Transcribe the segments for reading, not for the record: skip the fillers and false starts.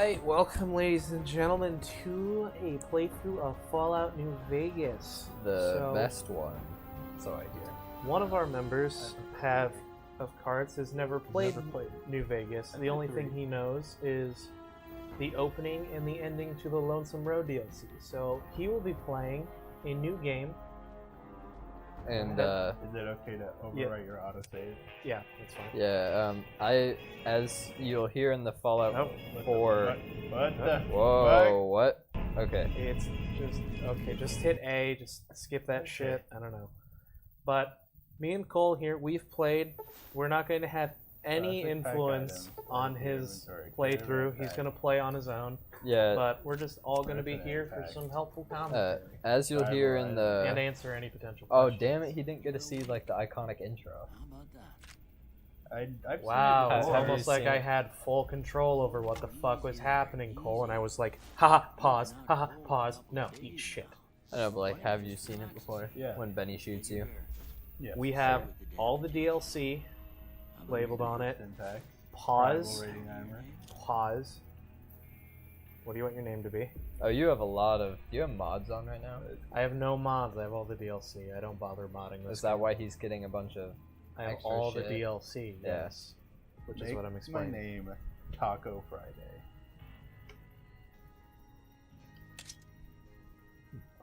Alright, welcome ladies and gentlemen to a playthrough of Fallout New Vegas. The best one, so I hear. One of our members of cards has never played New Vegas. The only thing he knows is the opening and the ending to the Lonesome Road DLC. So he will be playing a new game. And is it okay to overwrite your autosave? Yeah, that's fine. Yeah, as you'll hear in the Fallout 4. What? Okay. It's just hit A, just skip that shit. I don't know. But me and Cole here, we've played. We're not going to have any influence on his playthrough. He's going to play on his own. Yeah. But we're just all going to be here for some helpful commentary. As you'll hear in the... And answer any potential questions. Oh, damn it, he didn't get to see, like, the iconic intro. Wow, it's almost like I had full control over what the fuck was happening, Cole, and I was like, haha, pause, haha, pause. No, eat shit. I know, but, like, have you seen it before? Yeah. When Benny shoots you? Yeah. We have all the DLC labeled on it. Pause. Pause. What do you want your name to be? Oh, you have a lot of... Do you have mods on right now? I have no mods. I have all the DLC. I don't bother modding this. Is that why he's getting a bunch of I have extra all shit? the DLC, yes. Which is what I'm explaining. My name, Taco Friday.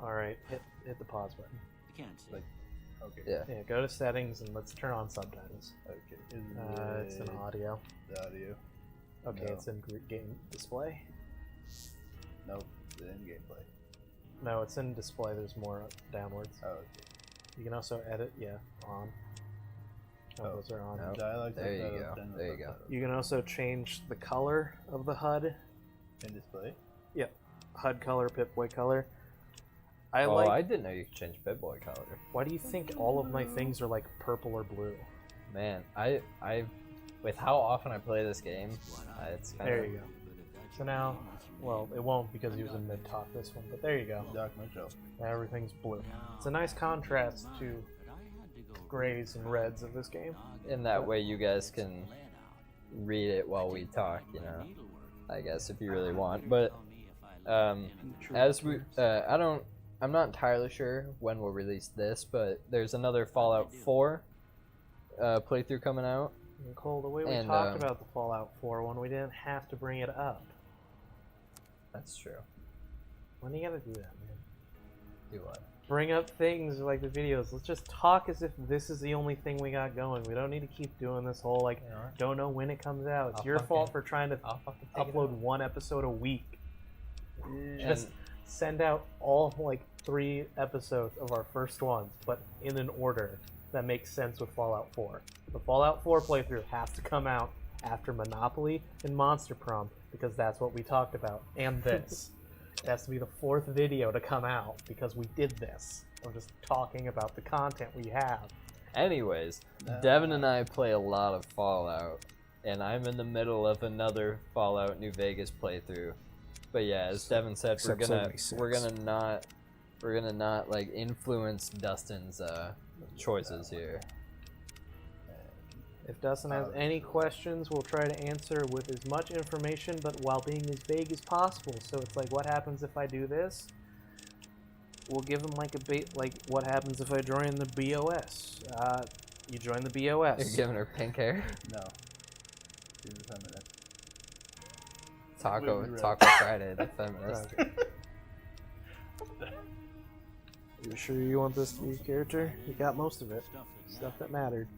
Alright, hit the pause button. You can't see. Okay. Yeah, go to settings and let's turn on subtitles. Okay. It's in audio. The audio. Okay, No. it's in game display. Nope. The in gameplay. No, it's in display. There's more downwards. Oh, okay. You can also edit, on. Oh, those are on. Nope. Dialogue There you subtitles, go. then the There you go. subtitles. You can also change the color of the HUD. In display? Yep. HUD color, Pip-Boy color. I didn't know you could change Pip-Boy color. Why do you think all of my things are like purple or blue? Man, with how often I play this game, it's kind There of... you go. So now, well, it won't because he was in mid-talk this one, but there you go. Doc Mitchell. Everything's blue. It's a nice contrast to grays and reds of this game. In that way, you guys can read it while we talk, I guess, if you really want. But, I'm not entirely sure when we'll release this, but there's another Fallout 4 playthrough coming out. And Cole, the way we talked about the Fallout 4 one, we didn't have to bring it up. That's true. When do you gotta do that, man? Do what? Bring up things like the videos. Let's just talk as if this is the only thing we got going. We don't need to keep doing this whole, don't know when it comes out. It's your fault for trying to upload one episode a week. Just send out all, 3 episodes of our first ones, but in an order that makes sense with Fallout 4. The Fallout 4 playthrough has to come out after Monopoly and Monster Prom, because that's what we talked about. And this. It has to be the 4th video to come out, because we did this. I'm just talking about the content we have. Anyways, Devin and I play a lot of Fallout, and I'm in the middle of another Fallout New Vegas playthrough. But yeah, as Devin said, we're gonna not influence Dustin's choices here. If Dustin has any questions, we'll try to answer with as much information, but while being as vague as possible. So it's like, what happens if I do this? We'll give him what happens if I join the BOS? You join the BOS. You're giving her pink hair? No. She's a feminist. Taco Friday, the feminist. You sure you want this to be a character? You got most of it. Stuff that mattered.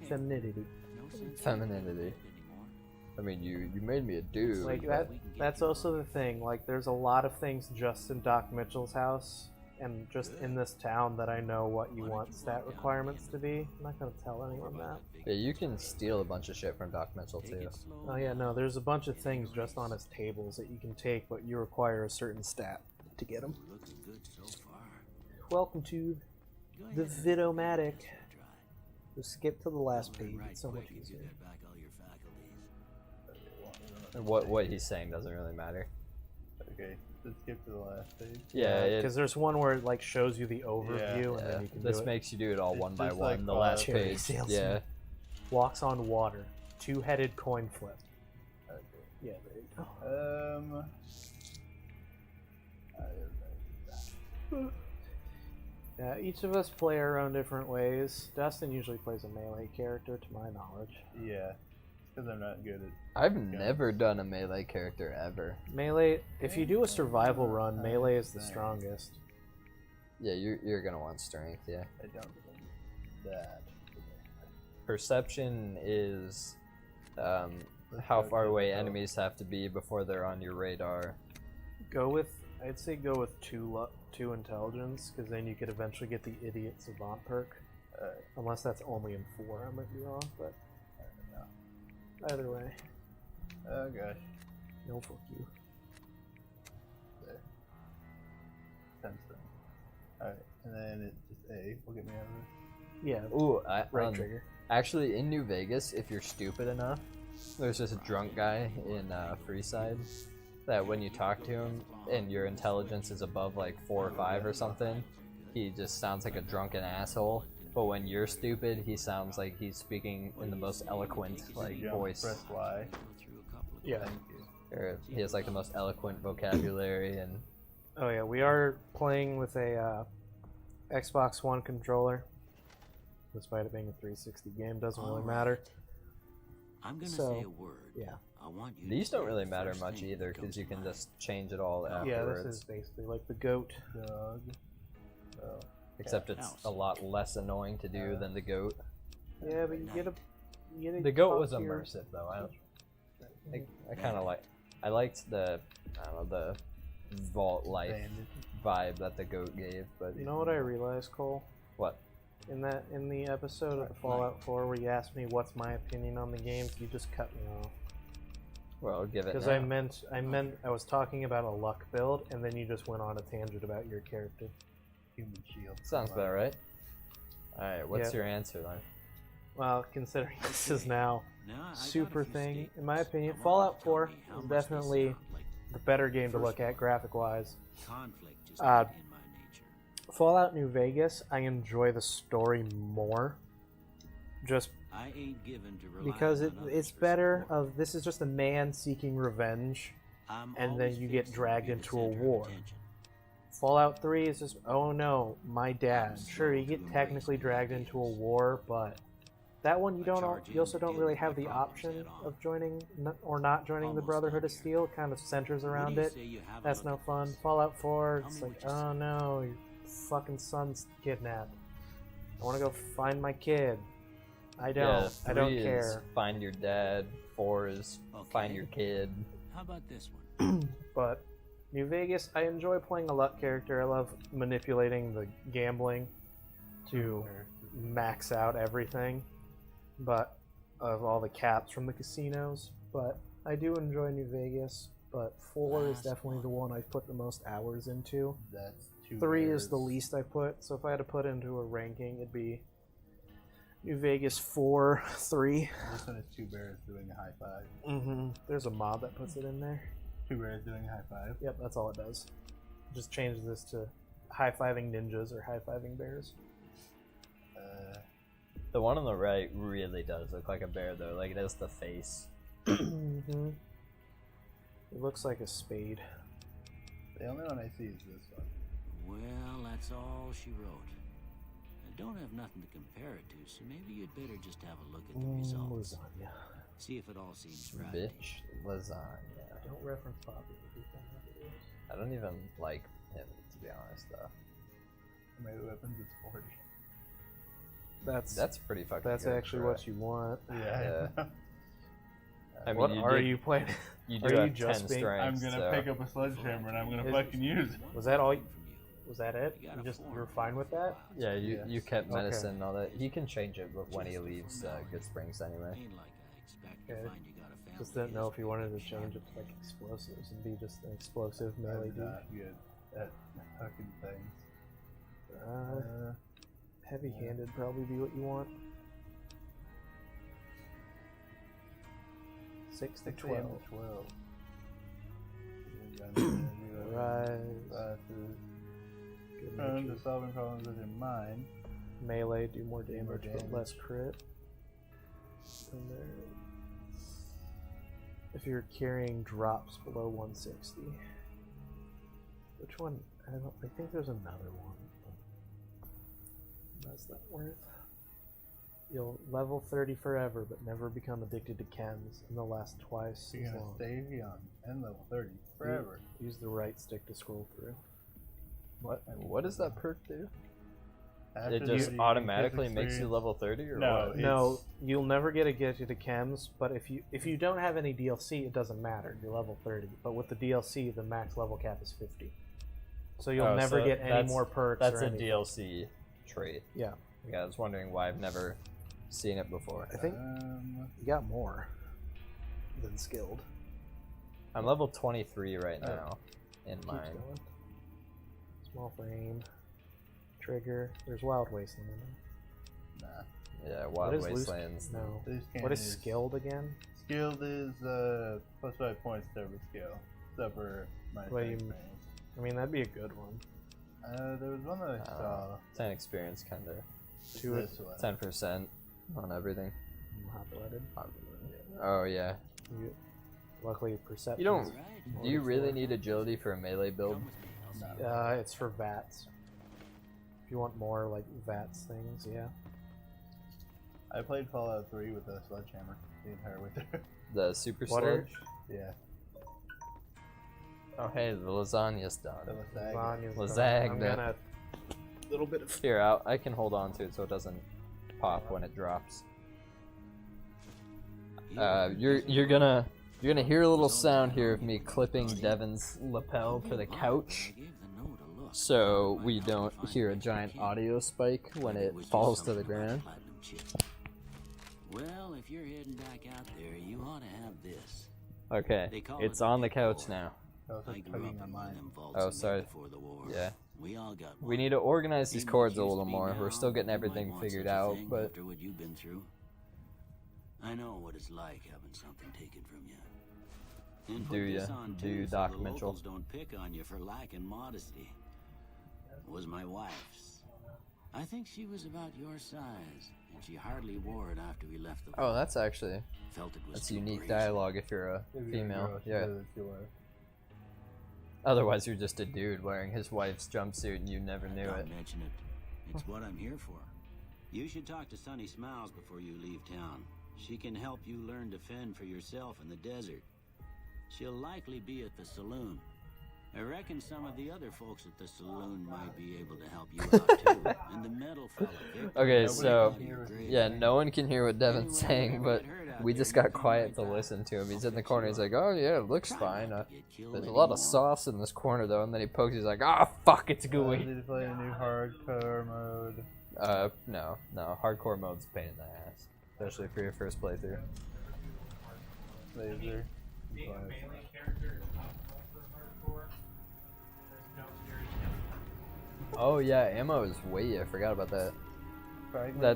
Femininity. Femininity. I mean, you made me a dude. That's also the thing. There's a lot of things just in Doc Mitchell's house and just in this town that I know what you want stat requirements to be. I'm not gonna tell anyone that. Yeah, you can steal a bunch of shit from Doc Mitchell too. Oh yeah, no, there's a bunch of things just on his tables that you can take, but you require a certain stat to get them. Welcome to the Vidomatic. Just skip to the last page. It's so much easier. What he's saying doesn't really matter. Okay, let's skip to the last page. Yeah, because there's one where it shows you the overview, and then you can this do it. makes you do it all one by one. The like last Cherry page. salesman. Yeah. Walks on water. 2-headed coin flip. Okay. Yeah, there you Yeah, each of us play our own different ways. Dustin usually plays a melee character, to my knowledge. Yeah, because I'm not good at. I've never done a melee character ever. Melee, if you do a survival run, melee is the strongest. Yeah, you're gonna want strength, yeah. I don't think that. Perception is how far away enemies have to be before they're on your radar. I'd say go with two intelligence, because then you could eventually get the idiot savant perk. Unless that's only in 4, I might be wrong, but I don't know. either way. Oh gosh. No, fuck you. There. 10 strength. Alright, and then it's just A. Will get me out of this. Yeah, Ooh, right trigger. Actually, in New Vegas, if you're stupid enough, there's just a drunk guy in Freeside that when you talk to him and your intelligence is above like 4 or 5 or something, he just sounds like a drunken asshole. But when you're stupid, he sounds like he's speaking in the most eloquent voice. Press Y. Yeah. Thank you. Or he has like the most eloquent vocabulary and. Oh yeah, we are playing with a Xbox One controller. Despite it being a 360 game, doesn't really matter. I'm gonna So, say a word. Yeah. I want you These to don't say really the matter first much thing either that because comes you to can mind. just change it all afterwards. Yeah, this is basically like the goat. Dog. Oh. Except it's a lot less annoying to do than the goat. Yeah, but you get a. The goat was immersive though. I kind of I liked the vault life vibe that the goat gave. But You know what I realized, Cole? What? In the episode of the Fallout 4 where you asked me what's my opinion on the game, you just cut me off. Well, I'll give it. Because I was talking about a luck build, and then you just went on a tangent about your character. Human shield. Sounds about right. All right, what's your answer then? Well, considering this is now No, I got a super few thing, statements. in my opinion, I want Fallout you to tell 4 me how is much they definitely sound like the better game to first look at one. graphic-wise. Conflict is Uh, not in my nature. Fallout New Vegas, I enjoy the story more, just I ain't given to rely because on others it's for better. support. This is just a man seeking revenge, I'm and then always you get fixing to dragged be the into a center of war. attention. Fallout 3 is just, oh no, my dad. I'm Sure, you slow get to technically embrace dragged new into a ideas. war, but that one you I don't. charge You also in to don't deal really with have my the problems option head on. of joining or not joining the Almost Brotherhood done of here. Steel. It kind of centers What do around you it. say you have a That's look no at fun. this? Fallout 4, Tell it's me like, what you oh see. no, your fucking son's kidnapped. I want to go find my kid. I don't. Yeah, I don't 3 is care. Find your dad. 4 is find Okay. your kid. How about this one? But New Vegas, I enjoy playing a luck character. I love manipulating the gambling to max out everything, but of all the caps from the casinos. But I do enjoy New Vegas. But 4 is Last definitely the one I've put the most hours into. That's 2 3 bears. is the least I put. So if I had to put into a ranking, it'd be New Vegas 4, 3. This one is 2 bears doing a high five. There's a mod that puts it in there. 2 bears doing a high five. Yep, that's all it does. It just changes this to high-fiving ninjas or high-fiving bears. The one on the right really does look like a bear though. Like it has the face. It looks like a spade. The only one I see is this one. Well, that's all she wrote. I don't have nothing to compare it to, so maybe you'd better just have a look at the results. Lasagna. See if it all seems right. Bitch lasagna. Don't reference popular people in that video. I don't even like him to be honest though. How many weapons? It's 40. That's pretty fucking. That's good actually for what it. you want. Yeah. I mean, What are did- you playing? You are do you have just 10 being- strength. I'm gonna so. pick up a sledgehammer and I'm gonna Is- fucking use it. Was that all? Was that it? You were fine with that? Yeah, you Yes. you kept Okay. medicine and all that. He can change it, but when he leaves Good Springs anyway. Ain't like I expect to Okay. find you got a family Just didn't know if you wanted to history. change it to like explosives and be just an explosive melee I'm dude. not good at hooking things. Heavy-handed probably be what you want. 6 to 12. 12. Rise. Good Prone to nature. solving problems with your mind. Melee, do more damage, but damage. less crit. And there's if you're carrying drops below 160. Which one? I think there's another one. That's not worth. You'll level 30 forever, but never become addicted to chems, and they'll last twice You're as gonna long. stay young and level 30 forever. Use the right stick to scroll through. What does that perk do? After It 30, just you automatically get makes you experience. level 30, or No, what? No, you'll never get addicted to chems, but if you don't have any DLC, it doesn't matter. You're level 30. But with the DLC, the max level cap is 50. So you'll Oh, never so get any that's- more perks. That's or a anything. DLC trait. Yeah, Yeah, I was wondering why I've never seen it before. I think you got more than skilled. I'm level 23 right now in Keeps mine. going. Small frame. Trigger. There's Wild Wasteland in it. Nah. Yeah, What Wild is loose- Wastelands. No. Loose What cannon is skilled again? Skilled is plus 5 points to every skill. Except for my Well, you- experience. I mean, that'd be a good one. There was one that I saw. 10 experience, kind of. To it. This one. 10% on everything. Hot-blooded. Oh, yeah. Luckily, perception. You don't. Right. Do you really need agility for a melee build? Come with me, Elsie. No. It's for VATs. If you want more like VATs things, yeah. I played Fallout 3 with a sledgehammer the entire way through. The super What are- sledge? Yeah. Oh, hey, the lasagna's done. That was that. Lasagna's Lasagna. done. I'm gonna little bit of Here, I can hold on to it so it doesn't pop when it drops. You're gonna hear a little sound here of me clipping Devin's lapel to the couch, so we don't hear a giant audio spike when it falls to the ground. Well, if you're heading back out there, you ought to have this. Okay, it's on the couch now. I was I like grew up tugging in on one of mine. them vaults Oh, in there sorry. before the war. Yeah. We all got We one. need to organize these Ain't chords much a use little to be more. We're now, still getting but you might everything want figured such a out, thing but after what you've been through. I know what it's like having something taken from you. And Do put this ya? on, Do too, you, so Doc the Mitchell? locals don't pick on you for lacking modesty. It was my wife's. I think she was about your size, and she hardly wore it after we left the oh, that's actually felt it was that's too unique brazen. dialogue if you're a If you're a female. girl, she Yeah. said it's your- Otherwise, you're just a dude wearing his wife's jumpsuit and you never knew Don't it. mention it. It's what I'm here for. You should talk to Sunny Smiles before you leave town. She can help you learn to fend for yourself in the desert. She'll likely be at the saloon. I reckon some of the other folks at the saloon might be able to help you out too. And the metal fella, Victor, Okay, Nobody so can hear it. yeah, no one can hear what Devin's saying, but we just got quiet to listen to him. He's in the corner. He's like, "Oh yeah, it looks fine. There's a lot of sauce in this corner though." And then he pokes. He's like, "Ah, fuck, it's I gooey." need to play a new hardcore mode. No, hardcore mode's a pain in the ass, especially for your first playthrough. Laser. Oh yeah, ammo is way. I forgot about that.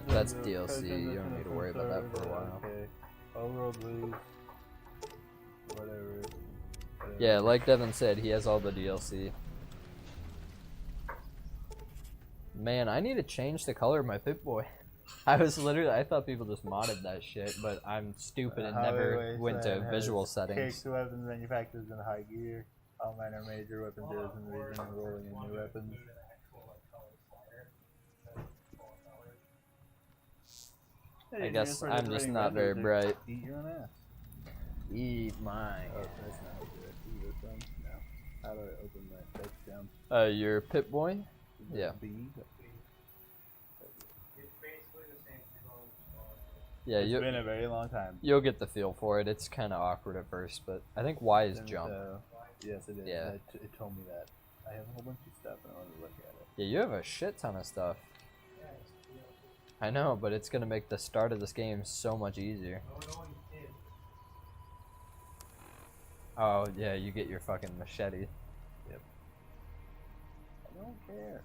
That's DLC, you don't need to worry about that for a while. Okay. Overall blues. Whatever. Yeah, like Devin said, he has all the DLC. Man, I need to change the color of my Pip-Boy. I thought people just modded that shit, but I'm stupid and never went to visual settings. Cakes weapons manufacturers in high gear. All minor major weapon dealers in the region are rolling in new weapons. I guess I'm just not very bright. Eat your own ass. Eat mine. Oh, that's not good. Eat this one? No. How do I open that text down? Your Pip-Boy? Yeah. B? Yeah, It's been a very long time. you'll get the feel for it. It's kind of awkward at first, but I think Y is And, jump. yes, it is. Yeah. It told me that. I have a whole bunch of stuff and I want to look at it. Yeah, you have a shit ton of stuff. I know, but it's gonna make the start of this game so much easier. Oh yeah, you get your fucking machete. I don't care.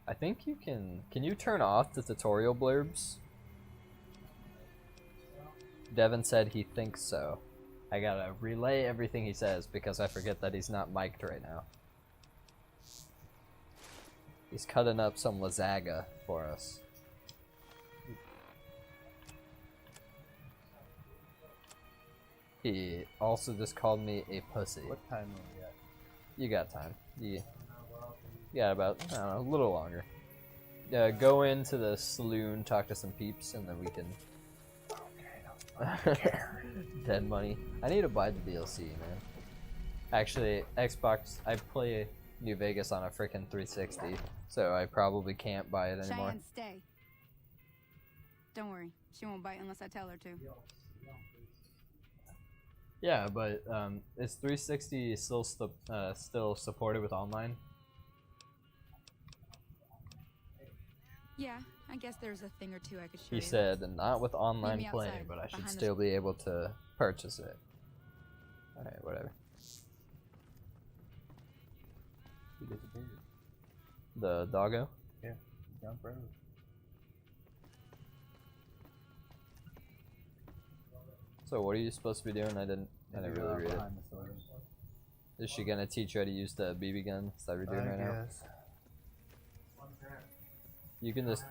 I think you can. Can you turn off the tutorial blurbs? Devin said he thinks so. I gotta relay everything he says because I forget that he's not mic'd right now. He's cutting up some lasagna for us. He also just called me a pussy. What time are we at? You got time. You got about, I don't know, a little longer. Go into the saloon, talk to some peeps, and then we can... Dead money. I need to buy the DLC, man. Actually, Xbox, I play New Vegas on a freaking 360, so I probably can't buy it anymore. Cheyenne, stay. Don't worry, she won't bite unless I tell her to. Yeah, but is 360 still still supported with online? Yeah, I guess there's a thing or two I could show He you. said not with online Meet me playing, outside, but I should behind the still be able to purchase it. Alright, whatever. He disappeared. The doggo? Yeah, jump road. So what are you supposed to be doing? I didn't really read it. Behind the source. Is she gonna teach you how to use the BB gun? Is that what you're doing right now? Guess. You can just...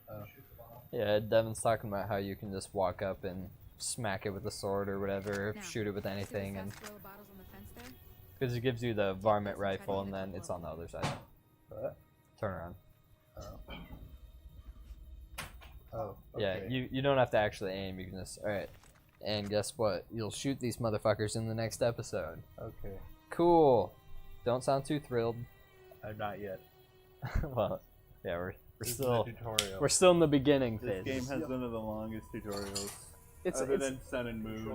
Oh. Yeah, Devin's talking about how you can just walk up and smack it with a sword or whatever, Now, shoot it with see those anything, and sarsaparilla bottles on the fence there? because it gives you the varmint rifle, and then it's on the other side. What? Turn around. Oh. Oh. Yeah, Okay. you don't have to actually aim. You can just... Alright. And guess what? You'll shoot these motherfuckers in the next episode. Okay. Cool. Don't sound too thrilled. Not yet. Well, yeah, we're This is still... the tutorial. We're still in the beginning This phase. game has one of the longest tutorials. It's other than Sun and Moon.